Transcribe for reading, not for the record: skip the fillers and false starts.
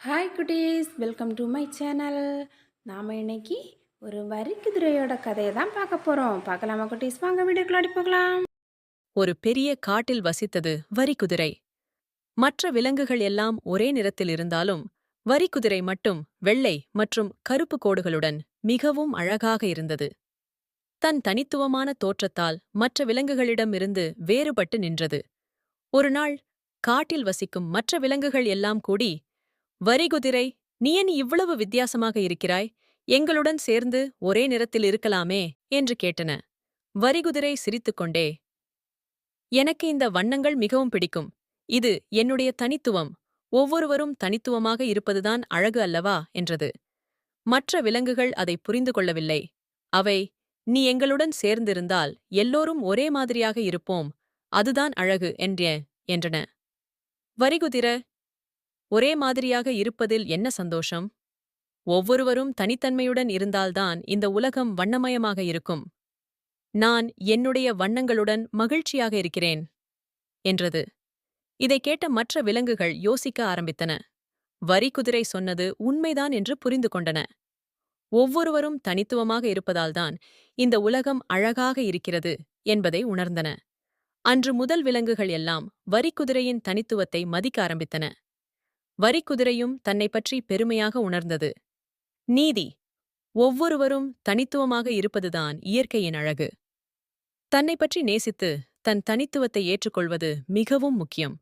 Hi குட்டீஸ், welcome to my channel. நாம் இன்னைக்கு ஒரு வரிக்குதிரையோட கதையை தான் பார்க்க போகிறோம். பார்க்கலாமா குட்டீஸ்? வாங்க வீடியோக்குள்ளாடி போகலாம். ஒரு பெரிய காட்டில் வசித்தது வரிக்குதிரை. மற்ற விலங்குகள் எல்லாம் ஒரே நிறத்தில் இருந்தாலும் வரிக்குதிரை மட்டும் வெள்ளை மற்றும் கருப்பு கோடுகளுடன் மிகவும் அழகாக இருந்தது. தன் தனித்துவமான தோற்றத்தால் மற்ற விலங்குகளிடமிருந்து வேறுபட்டு நின்றது. ஒரு நாள் காட்டில் வசிக்கும் மற்ற விலங்குகள் எல்லாம் கூடி, "வரிகுதிரை, நீ ஏன் இவ்வளவு வித்தியாசமாக இருக்கிறாய்? எங்களுடன் சேர்ந்து ஒரே நிறத்தில் இருக்கலாமே" என்று கேட்டன. வரிகுதிரை சிரித்துக்கொண்டே, "எனக்கு இந்த வண்ணங்கள் மிகவும் பிடிக்கும். இது என்னுடைய தனித்துவம். ஒவ்வொருவரும் தனித்துவமாக இருப்பதுதான் அழகு அல்லவா?" என்றது. மற்ற விலங்குகள் அதை புரிந்து கொள்ளவில்லை. அவை, "நீ எங்களுடன் சேர்ந்திருந்தால் எல்லோரும் ஒரே மாதிரியாக இருப்போம். அதுதான் அழகு" என்றன. "வரிகுதிர, ஒரே மாதிரியாக இருப்பதில் என்ன சந்தோஷம்? ஒவ்வொருவரும் தனித்தன்மையுடன் இருந்தால்தான் இந்த உலகம் வண்ணமயமாக இருக்கும். நான் என்னுடைய வண்ணங்களுடன் மகிழ்ச்சியாக இருக்கிறேன்" என்றது. இதைக் கேட்ட மற்ற விலங்குகள் யோசிக்க ஆரம்பித்தன. வரிக்குதிரை சொன்னது உண்மைதான் என்று புரிந்து கொண்டன. ஒவ்வொருவரும் தனித்துவமாக இருப்பதால்தான் இந்த உலகம் அழகாக இருக்கிறது என்பதை உணர்ந்தன. அன்று முதல் விலங்குகள் எல்லாம் வரிக்குதிரையின் தனித்துவத்தை மதிக்க ஆரம்பித்தன. வரிக்குதிரையும் தன்னைப் பற்றி பெருமையாக உணர்ந்தது. நீதி: ஒவ்வொருவரும் தனித்துவமாக இருப்பதுதான் இயற்கையின் அழகு. தன்னைப் பற்றி நேசித்து தன் தனித்துவத்தை ஏற்றுக்கொள்வது மிகவும் முக்கியம்.